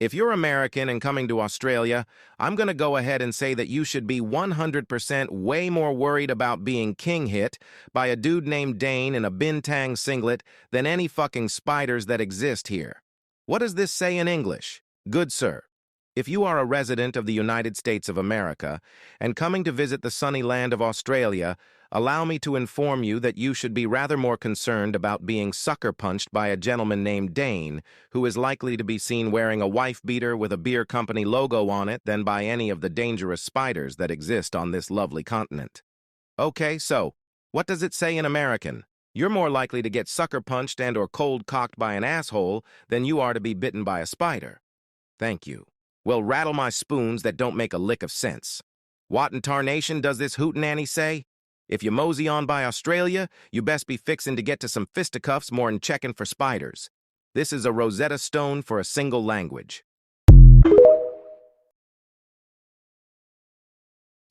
If you're American and coming to Australia, I'm going to go ahead and say that you should be 100% way more worried about being king hit by a dude named Dane in a bintang singlet than any fucking spiders that exist here. What does this say in English? Good sir, if you are a resident of the United States of America and coming to visit the sunny land of Australia, allow me to inform you that you should be rather more concerned about being sucker punched by a gentleman named Dane, who is likely to be seen wearing a wife beater with a beer company logo on it, than by any of the dangerous spiders that exist on this lovely continent. Okay, so, what does it say in American? You're more likely to get sucker punched and or cold cocked by an asshole than you are to be bitten by a spider. Thank you. Well, rattle my spoons that don't make a lick of sense. What in tarnation does this hootenanny say? If you mosey on by Australia, you best be fixin' to get to some fisticuffs more'n checkin' for spiders. This is a Rosetta Stone for a single language.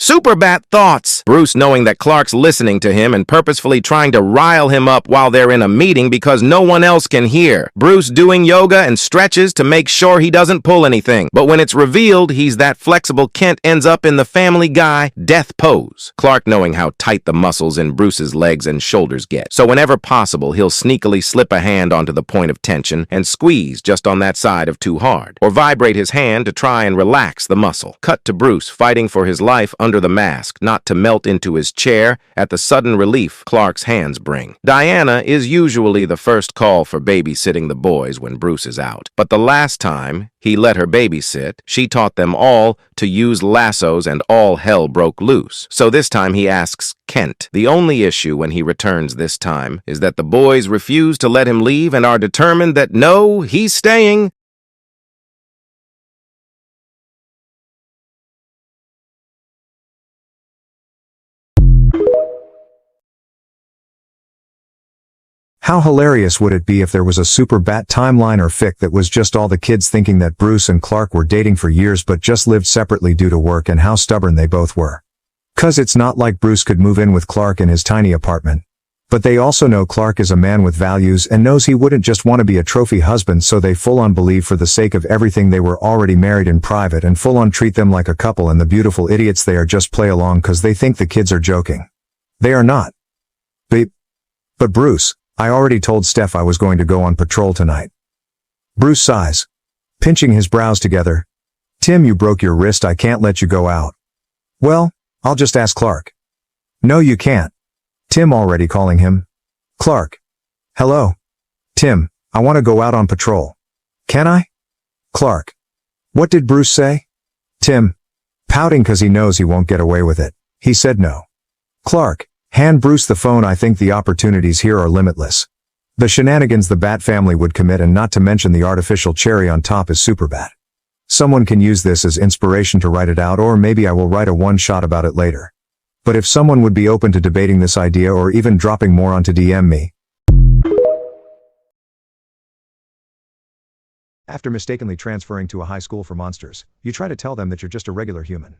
Superbat thoughts! Bruce, knowing that Clark's listening to him and purposefully trying to rile him up while they're in a meeting because no one else can hear. Bruce doing yoga and stretches to make sure he doesn't pull anything. But when it's revealed he's that flexible, Kent ends up in the Family Guy death pose. Clark knowing how tight the muscles in Bruce's legs and shoulders get. So whenever possible, he'll sneakily slip a hand onto the point of tension and squeeze just on that side of too hard. Or vibrate his hand to try and relax the muscle. Cut to Bruce fighting for his life under the mask, not to melt into his chair at the sudden relief Clark's hands bring. Diana is usually the first call for babysitting the boys when Bruce is out. But the last time he let her babysit, she taught them all to use lassos and all hell broke loose. So this time he asks Kent. The only issue when he returns this time is that the boys refuse to let him leave and are determined that no, he's staying. How hilarious would it be if there was a Superbat timeline or fic that was just all the kids thinking that Bruce and Clark were dating for years but just lived separately due to work, and how stubborn they both were. 'Cause it's not like Bruce could move in with Clark in his tiny apartment. But they also know Clark is a man with values and knows he wouldn't just want to be a trophy husband, so they full-on believe for the sake of everything they were already married in private and full-on treat them like a couple, and the beautiful idiots they are just play along 'cause they think the kids are joking. They are not. But Bruce, I already told Steph I was going to go on patrol tonight. Bruce sighs, pinching his brows together. Tim, you broke your wrist, I can't let you go out. Well, I'll just ask Clark. No, you can't. Tim already calling him. Clark. Hello. Tim, I want to go out on patrol. Can I? Clark. What did Bruce say? Tim. Pouting 'cause he knows he won't get away with it. He said no. Clark. Hand Bruce the phone. I think the opportunities here are limitless. The shenanigans the Bat family would commit, and not to mention the artificial cherry on top, is Superbat. Someone can use this as inspiration to write it out, or maybe I will write a one-shot about it later. But if someone would be open to debating this idea or even dropping more onto DM me. After mistakenly transferring to a high school for monsters, you try to tell them that you're just a regular human.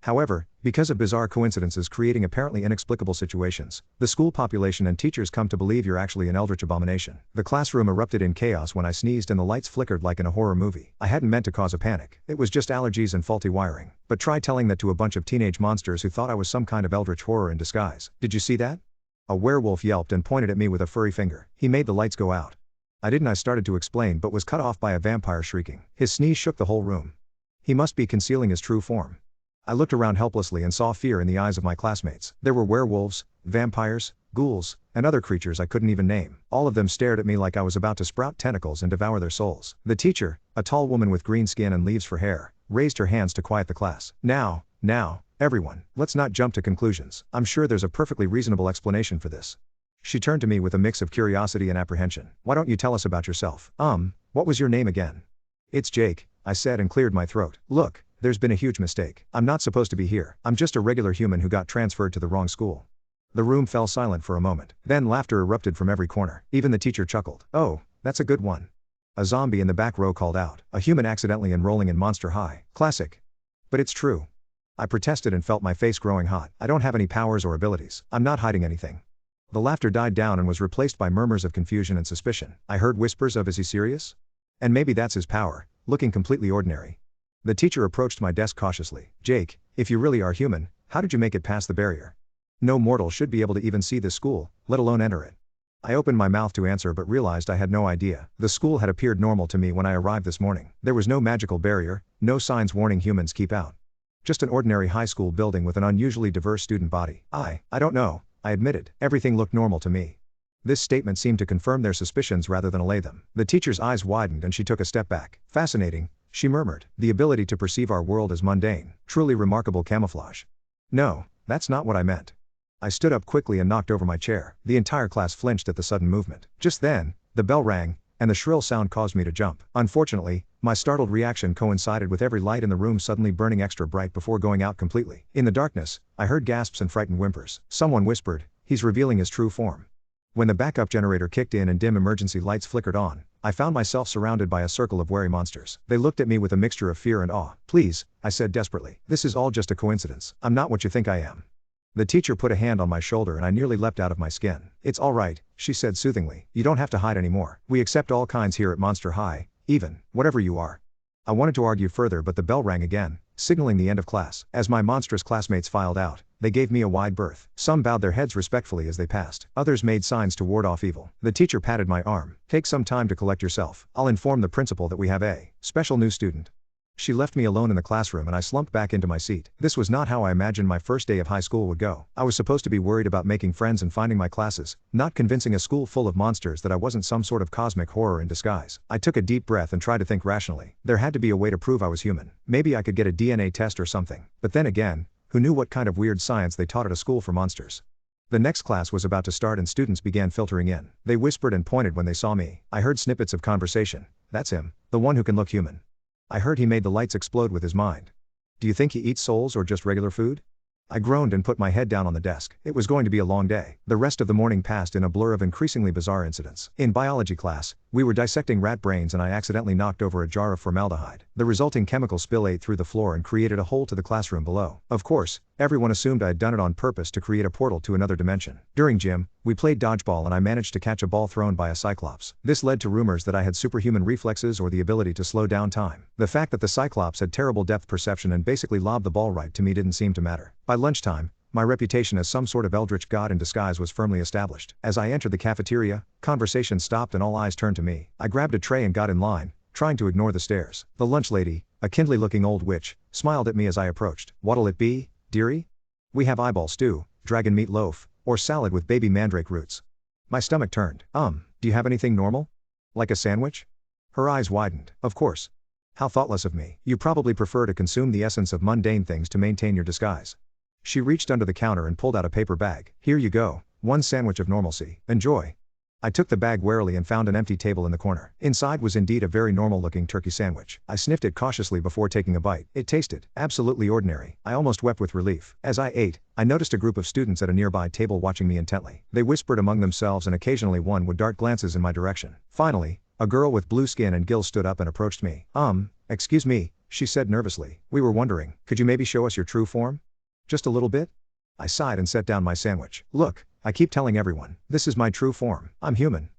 However, because of bizarre coincidences creating apparently inexplicable situations, the school population and teachers come to believe you're actually an eldritch abomination. The classroom erupted in chaos when I sneezed and the lights flickered like in a horror movie. I hadn't meant to cause a panic. It was just allergies and faulty wiring. But try telling that to a bunch of teenage monsters who thought I was some kind of eldritch horror in disguise. Did you see that? A werewolf yelped and pointed at me with a furry finger. He made the lights go out. I started to explain, but was cut off by a vampire shrieking. His sneeze shook the whole room. He must be concealing his true form. I looked around helplessly and saw fear in the eyes of my classmates. There were werewolves, vampires, ghouls, and other creatures I couldn't even name. All of them stared at me like I was about to sprout tentacles and devour their souls. The teacher, a tall woman with green skin and leaves for hair, raised her hands to quiet the class. Now, everyone, let's not jump to conclusions. I'm sure there's a perfectly reasonable explanation for this. She turned to me with a mix of curiosity and apprehension. Why don't you tell us about yourself? What was your name again? It's Jake, I said and cleared my throat. Look, there's been a huge mistake. I'm not supposed to be here. I'm just a regular human who got transferred to the wrong school. The room fell silent for a moment. Then laughter erupted from every corner. Even the teacher chuckled. Oh, that's a good one. A zombie in the back row called out. A human accidentally enrolling in Monster High. Classic. But it's true. I protested and felt my face growing hot. I don't have any powers or abilities. I'm not hiding anything. The laughter died down and was replaced by murmurs of confusion and suspicion. I heard whispers of, is he serious? And maybe that's his power. looking completely ordinary. The teacher approached my desk cautiously. Jake, if you really are human, how did you make it past the barrier? No mortal should be able to even see this school, let alone enter it. I opened my mouth to answer but realized I had no idea. The school had appeared normal to me when I arrived this morning. There was no magical barrier, no signs warning humans keep out. Just an ordinary high school building with an unusually diverse student body. I don't know, I admitted. Everything looked normal to me. This statement seemed to confirm their suspicions rather than allay them. The teacher's eyes widened and she took a step back. Fascinating, she murmured. The ability to perceive our world as mundane. Truly remarkable camouflage. No, that's not what I meant. I stood up quickly and knocked over my chair. The entire class flinched at the sudden movement. Just then, the bell rang, and the shrill sound caused me to jump. Unfortunately, my startled reaction coincided with every light in the room suddenly burning extra bright before going out completely. In the darkness, I heard gasps and frightened whimpers. Someone whispered, "He's revealing his true form." When the backup generator kicked in and dim emergency lights flickered on, I found myself surrounded by a circle of wary monsters. They looked at me with a mixture of fear and awe. "Please," I said desperately. "This is all just a coincidence. I'm not what you think I am." The teacher put a hand on my shoulder and I nearly leapt out of my skin. "It's all right," she said soothingly. "You don't have to hide anymore. We accept all kinds here at Monster High, even, whatever you are." I wanted to argue further but the bell rang again, signaling the end of class. As my monstrous classmates filed out, they gave me a wide berth. Some bowed their heads respectfully as they passed. Others made signs to ward off evil. The teacher patted my arm. "Take some time to collect yourself. I'll inform the principal that we have a special new student." She left me alone in the classroom and I slumped back into my seat. This was not how I imagined my first day of high school would go. I was supposed to be worried about making friends and finding my classes, not convincing a school full of monsters that I wasn't some sort of cosmic horror in disguise. I took a deep breath and tried to think rationally. There had to be a way to prove I was human. Maybe I could get a DNA test or something. But then again, who knew what kind of weird science they taught at a school for monsters? The next class was about to start and students began filtering in. They whispered and pointed when they saw me. I heard snippets of conversation. "That's him, the one who can look human. I heard he made the lights explode with his mind. Do you think he eats souls or just regular food?" I groaned and put my head down on the desk. It was going to be a long day. The rest of the morning passed in a blur of increasingly bizarre incidents. In biology class, we were dissecting rat brains and I accidentally knocked over a jar of formaldehyde. The resulting chemical spill ate through the floor and created a hole to the classroom below. Of course, everyone assumed I had done it on purpose to create a portal to another dimension. During gym, we played dodgeball and I managed to catch a ball thrown by a cyclops. This led to rumors that I had superhuman reflexes or the ability to slow down time. The fact that the cyclops had terrible depth perception and basically lobbed the ball right to me didn't seem to matter. By lunchtime, my reputation as some sort of eldritch god in disguise was firmly established. As I entered the cafeteria, conversation stopped and all eyes turned to me. I grabbed a tray and got in line, trying to ignore the stares. The lunch lady, a kindly-looking old witch, smiled at me as I approached. "What'll it be, dearie?" "We have eyeball stew, dragon meat loaf, or salad with baby mandrake roots." My stomach turned. Do you have anything normal? Like a sandwich?" Her eyes widened. "Of course. How thoughtless of me. You probably prefer to consume the essence of mundane things to maintain your disguise." She reached under the counter and pulled out a paper bag. "Here you go, one sandwich of normalcy. Enjoy." I took the bag warily and found an empty table in the corner. Inside was indeed a very normal-looking turkey sandwich. I sniffed it cautiously before taking a bite. It tasted absolutely ordinary. I almost wept with relief. As I ate, I noticed a group of students at a nearby table watching me intently. They whispered among themselves and occasionally one would dart glances in my direction. Finally, a girl with blue skin and gills stood up and approached me. Excuse me," she said nervously. "We were wondering, could you maybe show us your true form? Just a little bit?" I sighed and set down my sandwich. "Look, I keep telling everyone, this is my true form. I'm human."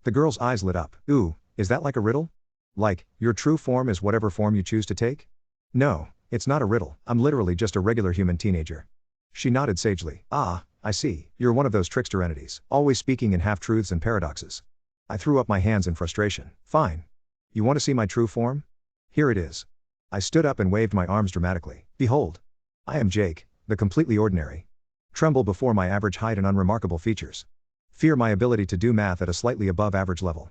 The girl's eyes lit up. "Ooh, is that like a riddle? Like, your true form is whatever form you choose to take?" "No, it's not a riddle. I'm literally just a regular human teenager." She nodded sagely. "Ah, I see. You're one of those trickster entities, always speaking in half-truths and paradoxes." I threw up my hands in frustration. "Fine. You want to see my true form? Here it is." I stood up and waved my arms dramatically. "Behold. I am Jake, the completely ordinary. Tremble before my average height and unremarkable features. Fear my ability to do math at a slightly above average level."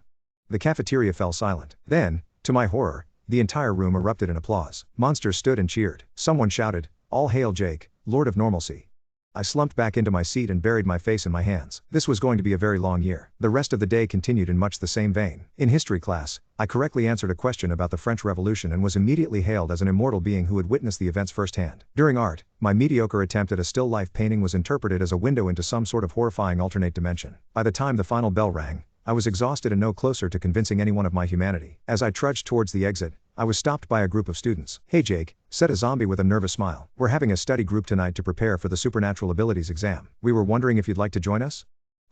The cafeteria fell silent. Then, to my horror, the entire room erupted in applause. Monsters stood and cheered. Someone shouted, "All hail Jake, Lord of Normalcy." I slumped back into my seat and buried my face in my hands. This was going to be a very long year. The rest of the day continued in much the same vein. In history class, I correctly answered a question about the French Revolution and was immediately hailed as an immortal being who had witnessed the events firsthand. During art, my mediocre attempt at a still life painting was interpreted as a window into some sort of horrifying alternate dimension. By the time the final bell rang, I was exhausted and no closer to convincing anyone of my humanity. As I trudged towards the exit, I was stopped by a group of students. "Hey Jake," said a zombie with a nervous smile. "We're having a study group tonight to prepare for the supernatural abilities exam. We were wondering if you'd like to join us?"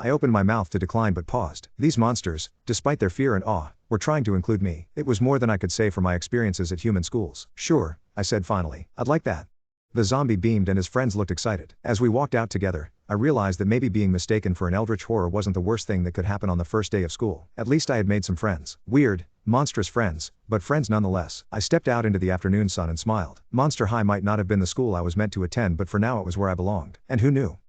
I opened my mouth to decline but paused. These monsters, despite their fear and awe, were trying to include me. It was more than I could say for my experiences at human schools. Sure, I said finally. I'd like that. The zombie beamed and his friends looked excited. As we walked out together, I realized that maybe being mistaken for an eldritch horror wasn't the worst thing that could happen on the first day of school. At least I had made some friends. Weird, monstrous friends, but friends nonetheless. I stepped out into the afternoon sun and smiled. Monster High might not have been the school I was meant to attend, but for now it was where I belonged. And who knew?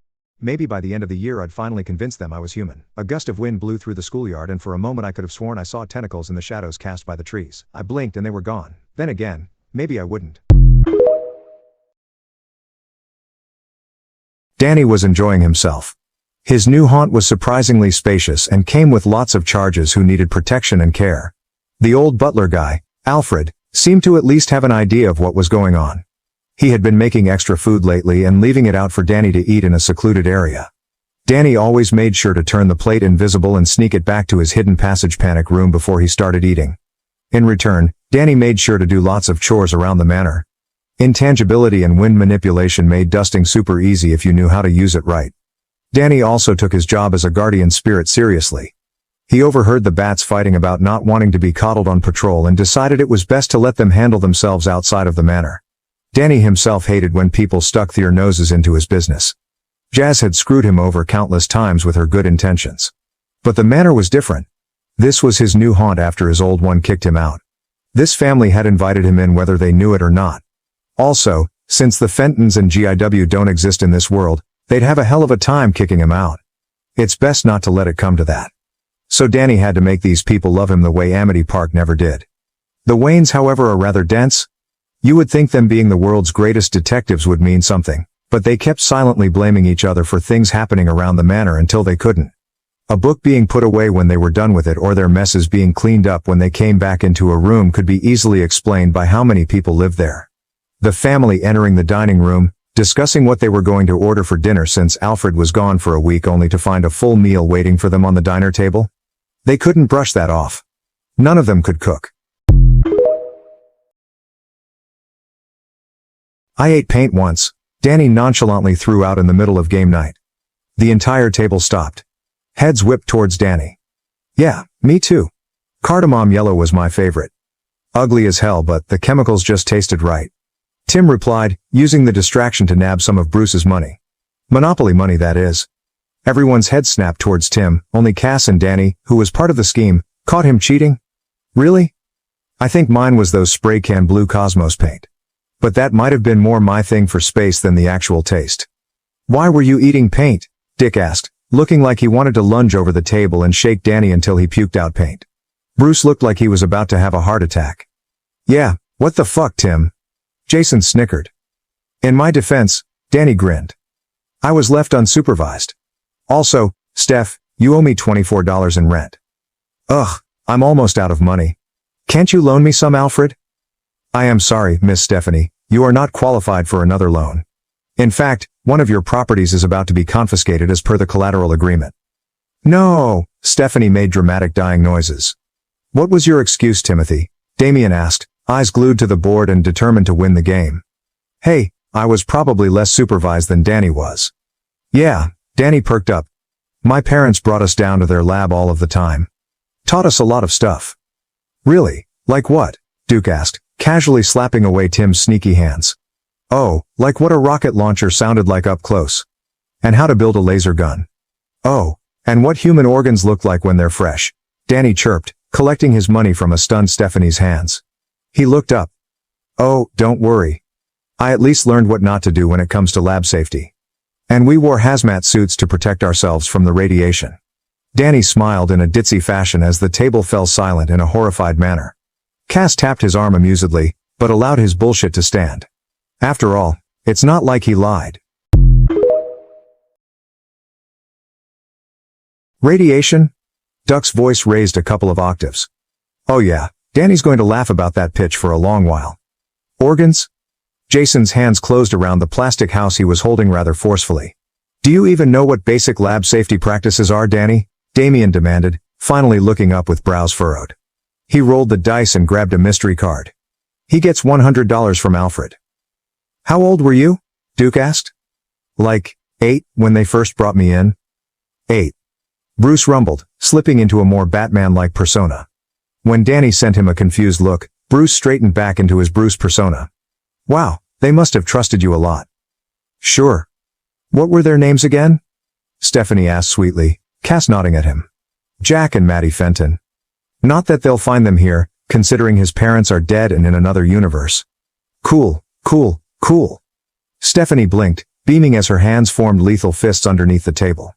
Maybe by the end of the year I'd finally convinced them I was human. A gust of wind blew through the schoolyard and for a moment I could have sworn I saw tentacles in the shadows cast by the trees. I blinked and they were gone. Then again, maybe I wouldn't. Danny was enjoying himself. His new haunt was surprisingly spacious and came with lots of charges who needed protection and care. The old butler guy, Alfred, seemed to at least have an idea of what was going on. He had been making extra food lately and leaving it out for Danny to eat in a secluded area. Danny always made sure to turn the plate invisible and sneak it back to his hidden passage panic room before he started eating. In return, Danny made sure to do lots of chores around the manor. Intangibility and wind manipulation made dusting super easy if you knew how to use it right. Danny also took his job as a guardian spirit seriously. He overheard the bats fighting about not wanting to be coddled on patrol and decided it was best to let them handle themselves outside of the manor. Danny himself hated when people stuck their noses into his business. Jazz had screwed him over countless times with her good intentions. But the manor was different. This was his new haunt after his old one kicked him out. This family had invited him in whether they knew it or not. Also, since the Fentons and GIW don't exist in this world, they'd have a hell of a time kicking him out. It's best not to let it come to that. So Danny had to make these people love him the way Amity Park never did. The Waynes, however, are rather dense. You would think them being the world's greatest detectives would mean something, but they kept silently blaming each other for things happening around the manor until they couldn't. A book being put away when they were done with it or their messes being cleaned up when they came back into a room could be easily explained by how many people lived there. The family entering the dining room, discussing what they were going to order for dinner since Alfred was gone for a week only to find a full meal waiting for them on the diner table. They couldn't brush that off. None of them could cook. I ate paint once, Danny nonchalantly threw out in the middle of game night. The entire table stopped. Heads whipped towards Danny. Yeah, me too. Cardamom yellow was my favorite. Ugly as hell, but the chemicals just tasted right. Tim replied, using the distraction to nab some of Bruce's money. Monopoly money, that is. Everyone's head snapped towards Tim, only Cass and Danny, who was part of the scheme, caught him cheating. Really? I think mine was those spray can blue Cosmos paint. But that might have been more my thing for space than the actual taste. Why were you eating paint? Dick asked, looking like he wanted to lunge over the table and shake Danny until he puked out paint. Bruce looked like he was about to have a heart attack. Yeah, what the fuck, Tim? Jason snickered. In my defense, Danny grinned. I was left unsupervised. Also, Steph, you owe me $24 in rent. Ugh, I'm almost out of money. Can't you loan me some, Alfred? I am sorry, Miss Stephanie, you are not qualified for another loan. In fact, one of your properties is about to be confiscated as per the collateral agreement. No, Stephanie made dramatic dying noises. What was your excuse, Timothy? Damien asked, eyes glued to the board and determined to win the game. Hey, I was probably less supervised than Danny was. Yeah, Danny perked up. My parents brought us down to their lab all of the time. Taught us a lot of stuff. Really? Like what? Duke asked, casually slapping away Tim's sneaky hands. Oh, like what a rocket launcher sounded like up close. And how to build a laser gun. Oh, and what human organs look like when they're fresh. Danny chirped, collecting his money from a stunned Stephanie's hands. He looked up. Oh, don't worry. I at least learned what not to do when it comes to lab safety. And we wore hazmat suits to protect ourselves from the radiation. Danny smiled in a ditzy fashion as the table fell silent in a horrified manner. Cass tapped his arm amusedly, but allowed his bullshit to stand. After all, it's not like he lied. Radiation? Duck's voice raised a couple of octaves. Oh yeah, Danny's going to laugh about that pitch for a long while. Organs? Jason's hands closed around the plastic house he was holding rather forcefully. Do you even know what basic lab safety practices are, Danny? Damien demanded, finally looking up with brows furrowed. He rolled the dice and grabbed a mystery card. He gets $100 from Alfred. How old were you? Duke asked. Like, 8, when they first brought me in. 8. Bruce rumbled, slipping into a more Batman-like persona. When Danny sent him a confused look, Bruce straightened back into his Bruce persona. Wow, they must have trusted you a lot. Sure. What were their names again? Stephanie asked sweetly, Cass nodding at him. Jack and Maddie Fenton. Not that they'll find them here, considering his parents are dead and in another universe. Cool, cool, cool. Stephanie blinked, beaming as her hands formed lethal fists underneath the table.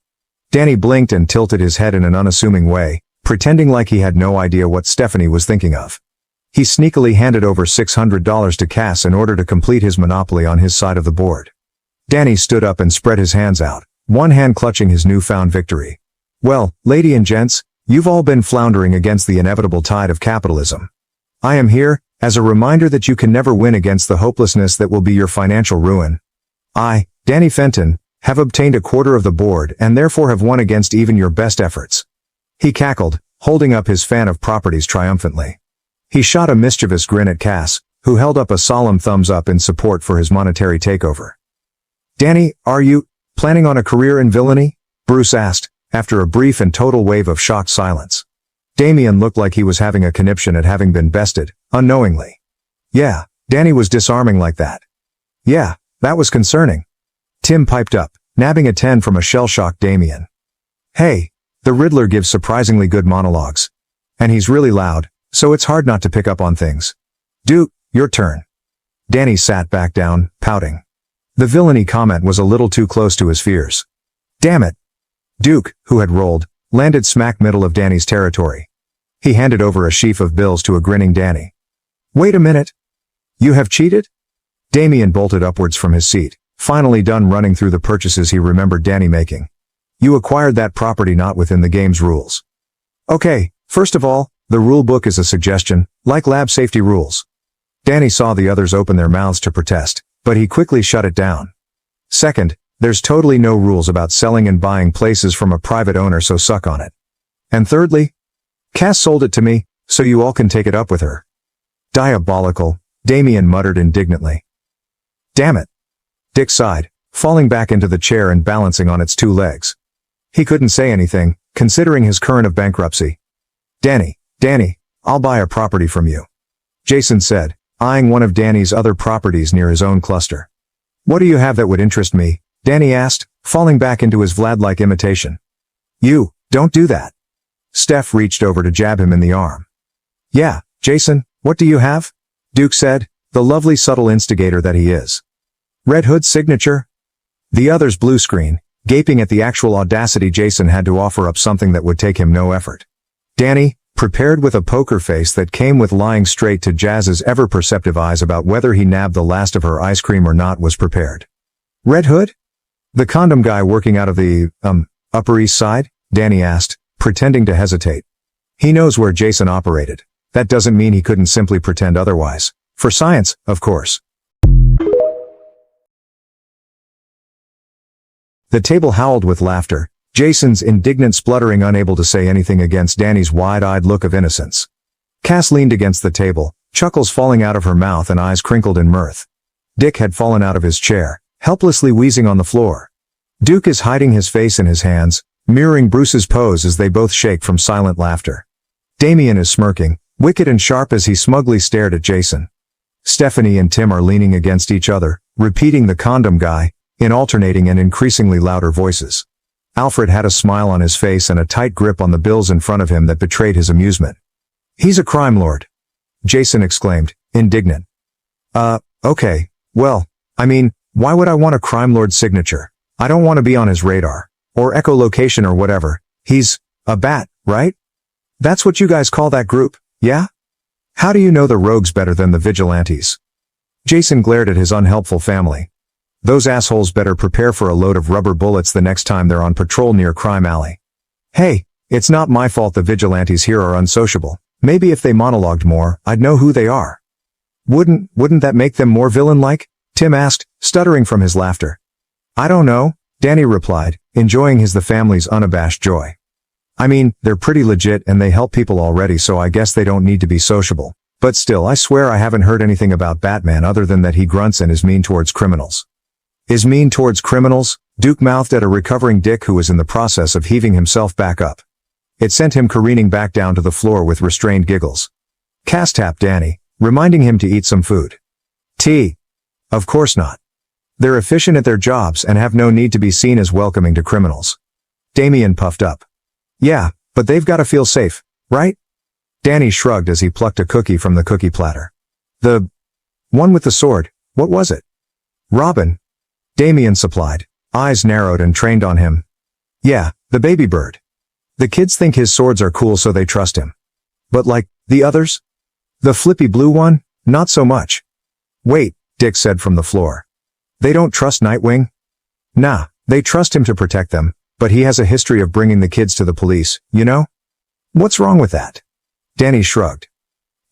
Danny blinked and tilted his head in an unassuming way, pretending like he had no idea what Stephanie was thinking of. He sneakily handed over $600 to Cass in order to complete his monopoly on his side of the board. Danny stood up and spread his hands out, one hand clutching his newfound victory. Well, lady and gents, you've all been floundering against the inevitable tide of capitalism. I am here, as a reminder that you can never win against the hopelessness that will be your financial ruin. I, Danny Fenton, have obtained a quarter of the board and therefore have won against even your best efforts. He cackled, holding up his fan of properties triumphantly. He shot a mischievous grin at Cass, who held up a solemn thumbs up in support for his monetary takeover. Danny, are you planning on a career in villainy? Bruce asked, after a brief and total wave of shocked silence. Damien looked like he was having a conniption at having been bested, unknowingly. Yeah, Danny was disarming like that. Yeah, that was concerning. Tim piped up, nabbing a 10 from a shell-shocked Damien. Hey, the Riddler gives surprisingly good monologues. And he's really loud, so it's hard not to pick up on things. Duke, your turn. Danny sat back down, pouting. The villainy comment was a little too close to his fears. Damn it. Duke, who had rolled, landed smack middle of Danny's territory. He handed over a sheaf of bills to a grinning Danny. Wait a minute. You have cheated? Damien bolted upwards from his seat, finally done running through the purchases he remembered Danny making. You acquired that property not within the game's rules. Okay, first of all, the rule book is a suggestion, like lab safety rules. Danny saw the others open their mouths to protest, but he quickly shut it down. Second, there's totally no rules about selling and buying places from a private owner, so suck on it. And thirdly, Cass sold it to me, so you all can take it up with her. Diabolical, Damien muttered indignantly. Damn it. Dick sighed, falling back into the chair and balancing on its two legs. He couldn't say anything, considering his current of bankruptcy. Danny, I'll buy a property from you. Jason said, eyeing one of Danny's other properties near his own cluster. What do you have that would interest me? Danny asked, falling back into his Vlad-like imitation. You, don't do that. Steph reached over to jab him in the arm. Yeah, Jason, what do you have? Duke said, the lovely subtle instigator that he is. Red Hood's signature? The others blue screen, gaping at the actual audacity Jason had to offer up something that would take him no effort. Danny, prepared with a poker face that came with lying straight to Jazz's ever-perceptive eyes about whether he nabbed the last of her ice cream or not, was prepared. Red Hood? The condom guy working out of the, Upper East Side? Danny asked, pretending to hesitate. He knows where Jason operated. That doesn't mean he couldn't simply pretend otherwise. For science, of course. The table howled with laughter, Jason's indignant spluttering unable to say anything against Danny's wide-eyed look of innocence. Cass leaned against the table, chuckles falling out of her mouth and eyes crinkled in mirth. Dick had fallen out of his chair, helplessly wheezing on the floor. Duke is hiding his face in his hands, mirroring Bruce's pose as they both shake from silent laughter. Damien is smirking, wicked and sharp as he smugly stared at Jason. Stephanie and Tim are leaning against each other, repeating the condom guy, in alternating and increasingly louder voices. Alfred had a smile on his face and a tight grip on the bills in front of him that betrayed his amusement. He's a crime lord, Jason exclaimed, indignant. Okay, well, I mean, why would I want a crime lord's signature? I don't want to be on his radar, or echolocation or whatever. He's a bat, right? That's what you guys call that group, yeah? How do you know the rogues better than the vigilantes? Jason glared at his unhelpful family. Those assholes better prepare for a load of rubber bullets the next time they're on patrol near Crime Alley. Hey, it's not my fault the vigilantes here are unsociable. Maybe if they monologued more, I'd know who they are. Wouldn't that make them more villain-like? Tim asked, stuttering from his laughter. I don't know, Danny replied, enjoying the family's unabashed joy. I mean, they're pretty legit and they help people already, so I guess they don't need to be sociable. But still, I swear I haven't heard anything about Batman other than that he grunts and is mean towards criminals. Is mean towards criminals? Duke mouthed at a recovering Dick who was in the process of heaving himself back up. It sent him careening back down to the floor with restrained giggles. Cass tapped Danny, reminding him to eat some food. Tea. Of course not. They're efficient at their jobs and have no need to be seen as welcoming to criminals. Damien puffed up. Yeah, but they've got to feel safe, right? Danny shrugged as he plucked a cookie from the cookie platter. The one with the sword, what was it? Robin. Damien supplied, eyes narrowed and trained on him. Yeah, the baby bird. The kids think his swords are cool so they trust him. But like, the others? The flippy blue one? Not so much. Wait, Dick said from the floor. They don't trust Nightwing? Nah, they trust him to protect them, but he has a history of bringing the kids to the police, you know? What's wrong with that? Danny shrugged.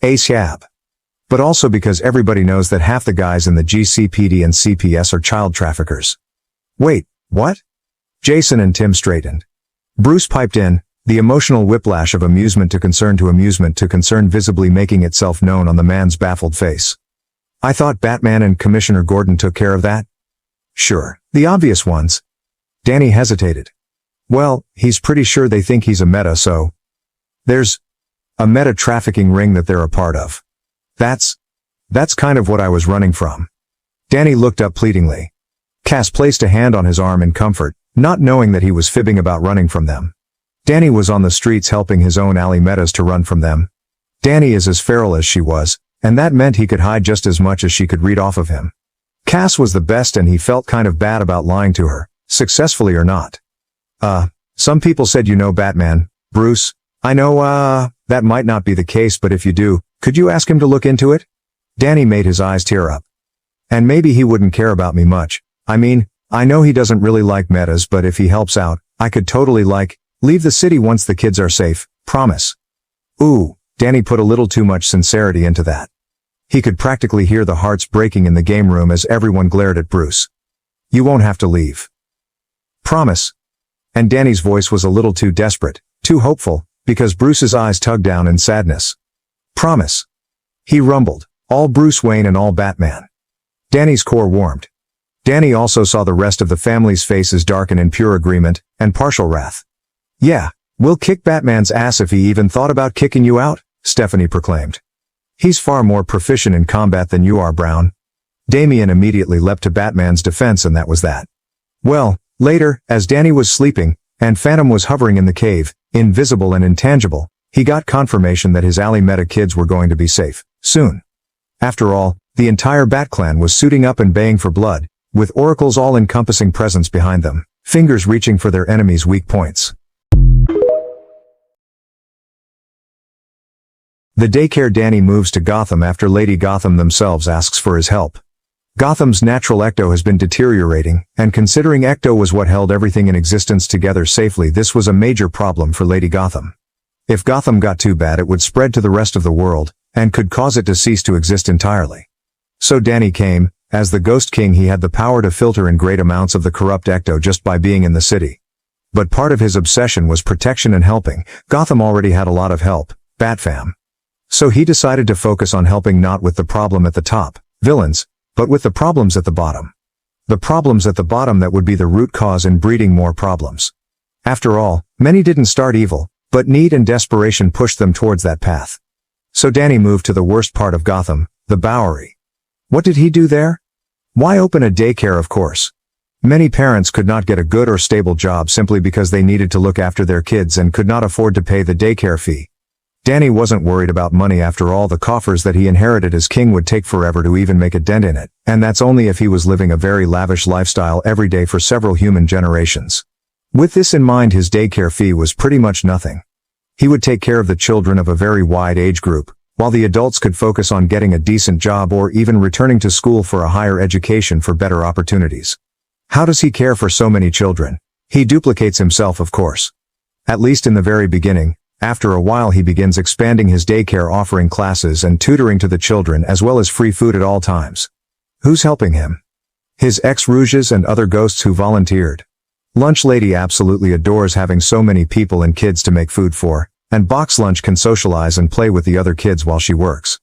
Ace Yab. But also because everybody knows that half the guys in the GCPD and CPS are child traffickers. Wait, what? Jason and Tim straightened. Bruce piped in, the emotional whiplash of amusement to concern visibly making itself known on the man's baffled face. I thought Batman and Commissioner Gordon took care of that? Sure, the obvious ones. Danny hesitated. Well, he's pretty sure they think he's a meta, so there's a meta trafficking ring that they're a part of. That's kind of what I was running from. Danny looked up pleadingly. Cass placed a hand on his arm in comfort, not knowing that he was fibbing about running from them. Danny was on the streets helping his own alley metas to run from them. Danny is as feral as she was, and that meant he could hide just as much as she could read off of him. Cass was the best and he felt kind of bad about lying to her, successfully or not. Some people said you know Batman, Bruce. I know, that might not be the case, but if you do, could you ask him to look into it? Danny made his eyes tear up. And maybe he wouldn't care about me much. I mean, I know he doesn't really like metas, but if he helps out, I could totally leave the city once the kids are safe, promise. Ooh, Danny put a little too much sincerity into that. He could practically hear the hearts breaking in the game room as everyone glared at Bruce. You won't have to leave. Promise. And Danny's voice was a little too desperate, too hopeful, because Bruce's eyes tugged down in sadness. Promise. He rumbled, all Bruce Wayne and all Batman. Danny's core warmed. Danny also saw the rest of the family's faces darken in pure agreement and partial wrath. Yeah, we'll kick Batman's ass if he even thought about kicking you out, Stephanie proclaimed. He's far more proficient in combat than you are, Brown. Damian immediately leapt to Batman's defense and that was that. Well, later, as Danny was sleeping, and Phantom was hovering in the cave, invisible and intangible, he got confirmation that his alley meta kids were going to be safe, soon. After all, the entire Bat-clan was suiting up and baying for blood, with Oracle's all-encompassing presence behind them, fingers reaching for their enemies' weak points. The daycare. Danny moves to Gotham after Lady Gotham themselves asks for his help. Gotham's natural ecto has been deteriorating, and considering ecto was what held everything in existence together safely, this was a major problem for Lady Gotham. If Gotham got too bad, it would spread to the rest of the world, and could cause it to cease to exist entirely. So Danny came. As the Ghost King, he had the power to filter in great amounts of the corrupt ecto just by being in the city. But part of his obsession was protection and helping. Gotham already had a lot of help, Batfam. So he decided to focus on helping not with the problem at the top, villains, but with the problems at the bottom. The problems at the bottom that would be the root cause in breeding more problems. After all, many didn't start evil, but need and desperation pushed them towards that path. So Danny moved to the worst part of Gotham, the Bowery. What did he do there? Why open a daycare, of course. Many parents could not get a good or stable job simply because they needed to look after their kids and could not afford to pay the daycare fee. Danny wasn't worried about money. After all, the coffers that he inherited as king would take forever to even make a dent in it, and that's only if he was living a very lavish lifestyle every day for several human generations. With this in mind, his daycare fee was pretty much nothing. He would take care of the children of a very wide age group, while the adults could focus on getting a decent job or even returning to school for a higher education for better opportunities. How does he care for so many children? He duplicates himself, of course. At least in the very beginning. After a while he begins expanding his daycare, offering classes and tutoring to the children as well as free food at all times. Who's helping him? His ex-Rouges and other ghosts who volunteered. Lunch Lady absolutely adores having so many people and kids to make food for, and Box Lunch can socialize and play with the other kids while she works.